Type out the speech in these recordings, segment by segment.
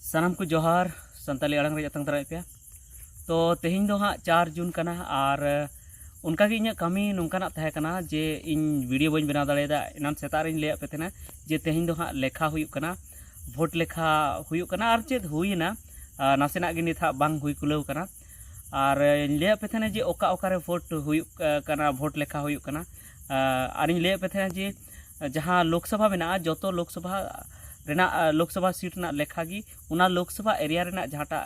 सानाम को जोहार संताली अड़ंग रे जतंग दराय पे तो तेहिं दो हाँ 4 जून कना और उनका की कमी नौकाना तहे कना जे इन वीडियो बन बना दाड़ेदा इनान सेता रे ले पे थे जे तेहिं दो हाँ लेखा हुयुक कना भोट लेखा हुयुक कना और चेद हुईना नासेना गे नित बांग हुई कुलाव कना और ले पे थे जे ओका ओका रे भोट हुयुक कना भोट लेखा हुयुक कना और ले पे थे जे जहाँ लोकसभा में जो लोकसभा लोकसभा सीट ना लेखा गी उना लोकसभा एरिया रेना जहाटा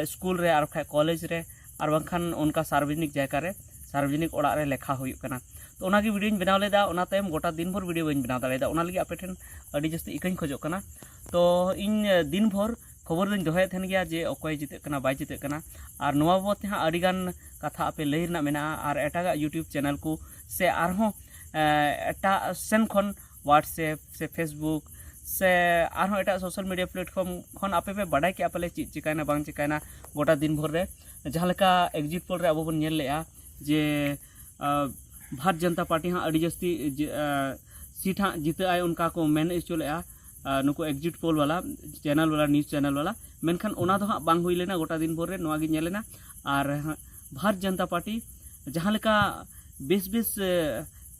स्कूल रे और कॉलेज रे और बांखान उनका सार्वजनिक जगह रे सार्वजनिक ओड़ा रे लेखा हुयुक कना तो ओना गी वीडियो बनाव लेदा ओना तायम गोटा दिन भर वीडियो बन बनाव दाड़ेदा ओना लगी आपे ठेन अडी जस्ती इकाई खोजो कना तो इन दिन भर खबर दिन दोहे थेन गया जे अकय जिते कना बाय जिते कना और नोवा बाबत ते अडी गान कथा आपे लई रना मेना और एटागा यूट्यूब चैनल को से आरहों एटा सेन खन व्हाट्सएप से फेसबुक से आरहों एटा सोशल मीडिया प्लेटफॉर्म खन आपे पे बाडाय के आपले चिकायना बांग चिकायना गोटा दिन भर रे जहाँ लेका एग्जिट पोल रे अब बन नेल लेया जे भारत जनता पार्टी हाँ अड़ी जस्ती सीट हाँ जीते आए उनका को मेन इचो लेया नुको एग्जिट पोल वाला चैनल वाला न्यूज़ चैनल वाला मेनखान ओना दो हाँ बांग हुई लेना गोटा दिन भर रे नोआ गे नेलेना और भारत जनता पार्टी जहाँ लेका बेस बेस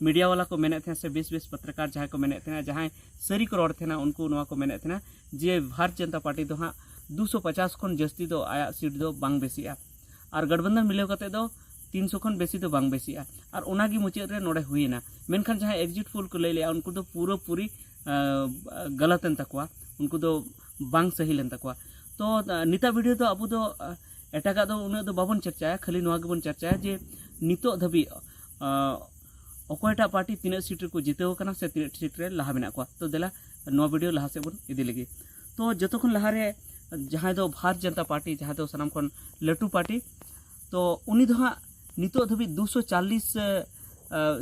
मीडिया वाला को मेने थे से बेस बेस पत्रकार जहाँ को मेने थे जहाँ सरी को रोड थे ना उनको नोआ को मेने थे ना जे भारत जनता पार्टी दो हाँ 250 खन जस्ती दो आया सीट दो बांग बेसिया और गठबंधन मिलाव करते दो 300 खन बेसी दो बांग बेसिया और ओनागी मुचाद रे नोडे हुईना मेनखान जहाँ एग्जिट पोल को ले लिया उनको तो पूरी गलतन तकवा उनको तो बांग सही लेन तकवा तो निता वीडियो तो अब तो एटागा दो उन्हें तो बाबन चर्चाया खाली नोआ गेबन चर्चाया जे नितो धबी अकोयटा पार्टी तीन सीट को जीतेव कना से तीन सीट रे लहा मेना को तो देला नोआ वीडियो लहा से बन इदी लगी तो जतो खन लहा रे जहाँ दो भारत जनता पार्टी जहाँ दो सनाम खन लटू पार्टी तो उनी दो हाँ नितो धबी 240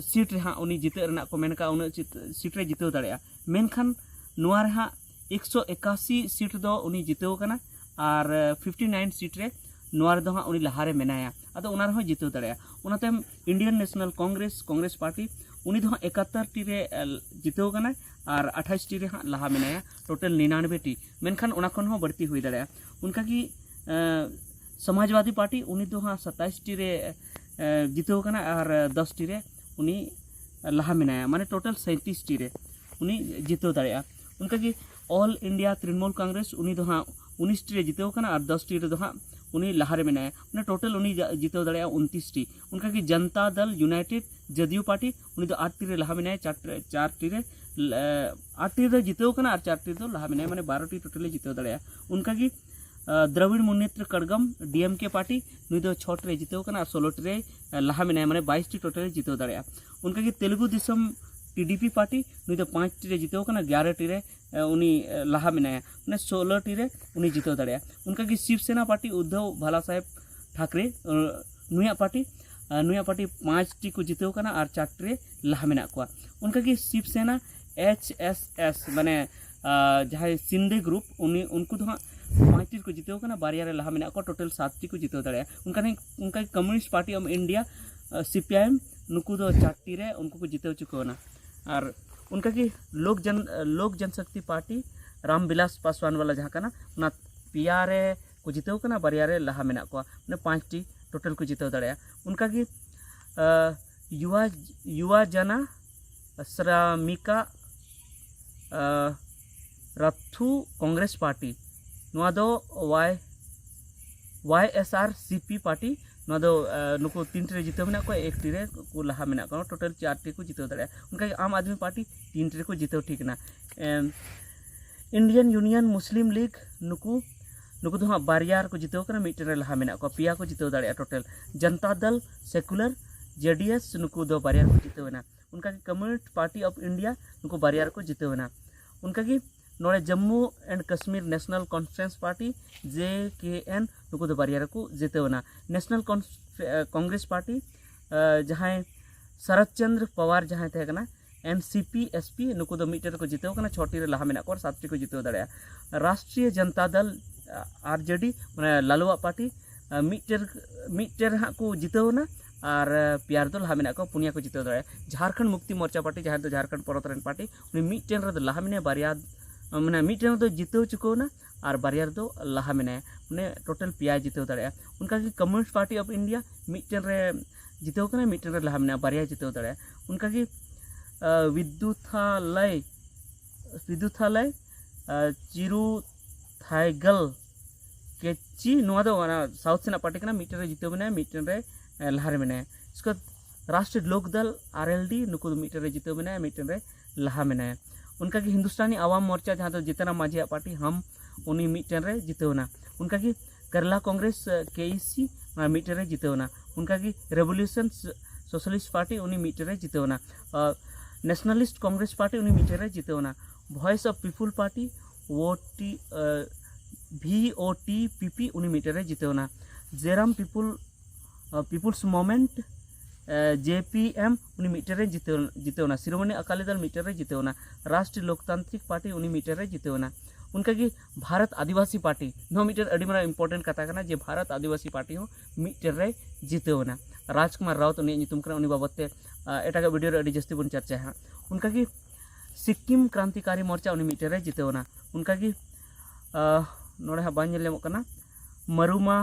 सीट रे हाँ उनी जीते रना को मेनका उन सीट रे जीतेव दाड़ेया मेनखान नोआ रे हाँ 181 सीट दो उनी जीतेव कना और 59 सीट रे नोआ दो हाँ उनी लहारे मेनाया अदो उना रहो जीतेव दाड़ेया उनाते इंडियन नेशनल कांग्रेस पार्टी उनी दो हाँ 71 टी रे जीतेव कना और 28 टी रे हाँ लहा मेनाया टोटल 99 टी मेनखान उना खन हो बढ़ती हुई दाड़ेया उनका की समाजवादी पार्टी उनी दो हाँ 27 टी रे जीतेव कना और 10 टी रे उनी लहा मेनाया माने टोटल 37 टी रे उनी जीतेव दाड़ेया उनका की ऑल इंडिया तृणमूल कांग्रेस उनी दो हाँ 19 टी रे जीतेव कना और 10 टी रे दो हाँ उनी लहारे मेनाया उन्हें टोटल उनी जीतेव दाड़ेया 29 टी उनका की जनता दल यूनाइटेड जदयू पार्टी उनी दो 8 टी रे लहा मेनाया 4 टी रे 8 टी रे जीतेव कना और 4 टी दो लहा मेनाया माने 12 टी टोटली जीतेव दाड़ेया उनका की द्रविड़ मुन्नेत्र कड़गम डीएमके पार्टी नुई दो 6 टी रे जीतेव कना और 16 टी रे लहा मेनाया माने 22 टी टोटली जीतेव दाड़ेया उनका की तेलुगु दिसम टीडीपी पार्टी नुई दो 5 टी रे जीतेव कना 11 टी रे उनी लहा मेनाया माने 16 टी रे उनी जीतेव दाड़ेया उनका की शिवसेना पार्टी उद्धव भाला साहेब ठाकरे नुया पार्टी 5 टी को जीतेव कना और 4 टी रे लहा मेना को उनका की शिवसेना HSS माने जहाँ सिंधे ग्रुप उनी उनको तो 5 टी को जीतेव कना बारिया रे लहा मेना को टोटल 7 टी को जीतेव दाड़ेया उनका communist party of India CPIM नुकु दो 4 टी रे उनको को जीतेव चुकोना और उनका की लोक जनशक्ति पार्टी रामविलास पासवान वाला जहाँ कना उना पिया रे को जीतेव कना बारिया रे लहा मेना को ने 5 टी टोटल को जीतेव दाड़ेया उनका की युवा जना श्रमिका रथु कांग्रेस पार्टी नोआ दो YSRCP पार्टी नोआ दो नुको 3 टी रे जीतेव मेना को 1 टी रे को लहा मेना को टोटल 4 टी को जीतेव दाड़ेया उनका आम आदमी पार्टी 3 टी रे को जीतेव ठीक ना इंडियन यूनियन मुस्लिम लीग नुको दो हाँ बारियार को जीतेव कना 1 टी रे लहा मेना को पिया को जीतेव दाड़ेया total Janata Dal secular JDS नुको दो बारियार को जीतेव ना उनका की कम्युनिस्ट पार्टी ऑफ इंडिया नुको बारियार को जीतेव ना उनका की नोड़े Jammu and Kashmir national conference party JKN नुको दो बारियार को जीतेव ना नेशनल कांग्रेस पार्टी जहाँ शरद चंद्र पवार जहाँ थे कना NCP SP नुको दो 1 टी रे को जीतेव कना 6 टी रे लहा मेना को 7 टी को जीतेव दाड़ेया राष्ट्रीय जनता दल RJD माने लालुआ पार्टी 1 टी रे हाँ को जीतेव ना और प्यार दो लहा मेना को 4 को जीतेव दाड़ेया झारखंड मुक्ति मोर्चा पार्टी जहाँ दो झारखंड पड़ोत रेन पार्टी उनी 1 टी रे लहा मेना बारिया माने 1 टी रे दो जीतेव चुकोना और बारिया दो लहा मेनाया माने टोटल पेया जितेव दाड़े उनका की communist party of India mitten रे जितेव कना मिटन रे लहा मेना बारिया जितेव दाड़े उनका की विद्युथालय चिरू थाइगल केची नोआ दो साउथ सेना पार्टी कना मिटन रे जितेव मेना मिटन रे लहा रे मेना इसको राष्ट्रीय लोक दल RLD नुकु मिटन रे जितेव मेना मिटन रे लहा मेना उनका की हिंदुस्तानी आवाम मोर्चा जहाँ तो जीतनराम मांझी पार्टी हम उन्हीं मिटन रे जितेवना उनका की केरला कांग्रेस KEC मिटन रे जितेवना उनका की रेवोल्यूशन सोशलिस्ट पार्टी उन्हीं मिटन रे जितेवना नेशनलिस्ट कांग्रेस पार्टी उन्हीं मिटन रे जितेवना voice of people party VOTPP उन्हीं मिटन रे जितेवना जेराम पीपुल्स मूवमेंट JPM उन्हीं मिटन रे जितेवना शिरोमणि अकाली दल मिटन रे जितेवना राष्ट्रीय लोकतांत्रिक पार्टी उन्हीं मिटन रे जितेवना उनका की भारत आदिवासी पार्टी नो मिटन अड़ी मारा इम्पोर्टेंट कथा कना जे भारत आदिवासी पार्टी हो मिटन रे जितेवना राजकुमार राउत उन्हीं नितुम कना उन्हीं बाबते एटागा वीडियो रे अड़ी जस्ती बन चर्चा है उनका की सिक्किम क्रांतिकारी मोर्चा उन्हीं मिटन रे जितेवना उनका की नोड़े हा बाñ लेमो कना मरुमा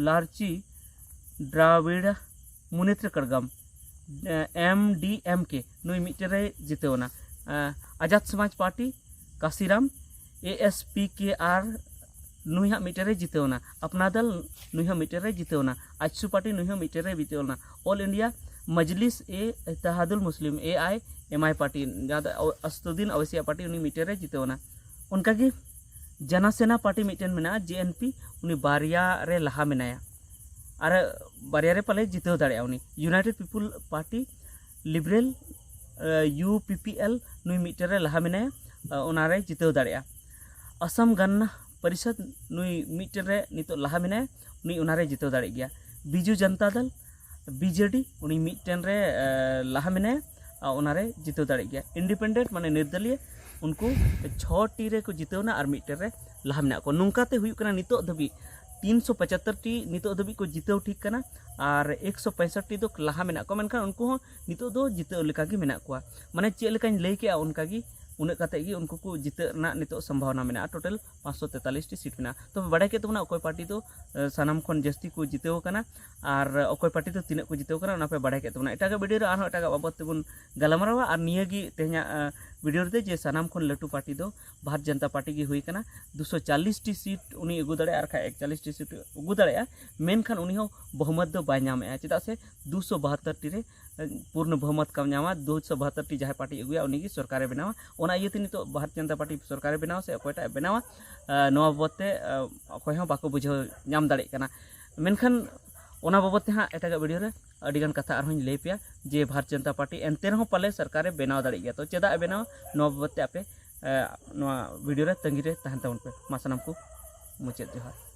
लारची द्राविड़ मुनेत्र कड़गम MDMK नुई मिटन रे जितेवना आजाद समाज पार्टी काशीराम ASPKR नुई हा मिटन रे जितेवना अपना दल नुई हा मिटन रे जितेवना आजसू पार्टी नुई हा मिटन रे जितेवना ऑल इंडिया मजलिस इत्तेहादुल मुस्लिम AIMI पार्टी जहाँ असदुद्दीन अवैसिया पार्टी उन्हीं मिटन रे जितेवना उनका की जनसेना पार्टी मिटन मेना JNP उन्हीं बारिया रे लहा मेनाया और बारिया रे पले जितेव दाड़ेया उन्हीं united people party liberal UPPL नुई मिटन रे लहा मेनाया उनारे जितेव दाड़ेया असम गण परिषद नुई मिटन रे नितो लहा मेनाया उन्हीं उनारे जितेव दाड़े गया बिजू जनता दल BJD उन्हीं मिटन रे लहा मेनाया उनारे जितेव दाड़े गया इंडिपेंडेंट माने निर्दलीय उनको 6टी रे को जितेवना और मिटन रे लहा मेना को नुंकाते हुई कना नितो धबी 375टी नितो धबी को जितेव ठीक कना और 165टी दो लहा मेना को मेनखान उनको हो नितो दो जितेव लेका गी मेना को माने चे लेकाñ लई के उनका गी उन्हें कते गी उनको को जितना नितो संभावना मेना टोटल 543टी सीट मेना तो बड़ा के तबना अकोय पार्टी तो सानाम खन जस्ती को जितेव कना और अकोय पार्टी तो तीना को जितेव कना पे बड़ा के तबना एटागा वीडियो रे आरो एटागा बाबत तेबुन गलमरावा और निया गी तेहना वीडियो रे जे सानाम खन लटू पार्टी दो भारत जनता पार्टी गी हुई कना 240टी सीट उनी अगु दाड़े और 41टी सीट अगु दाड़े मेनखान उनी हो बहुमत दो बाय नामे चेदा से 272टी रे पूर्ण बहुमत कम नामा 272टी जहाँ पार्टी अगुया उनी गी सरकारे बनावा ओना इयते नितो भारत जनता पार्टी सरकारे बनावा से अकोयटा बनावा नोआ बाबते अकोय हो बाको बुझाव नाम दाड़े कना मेनखान ओना बाबते हाँ एटागा वीडियो रे अडिगान कथा आरहों लई पेया जे भारत जनता पार्टी एनते रहो पाले सरकारे बनाव दाड़े गया तो चेदा बनाव नोआ बाबते आपे नोआ वीडियो रे तंगी रे तहन ताउन पे मा सानाम को मुचाद जोहार।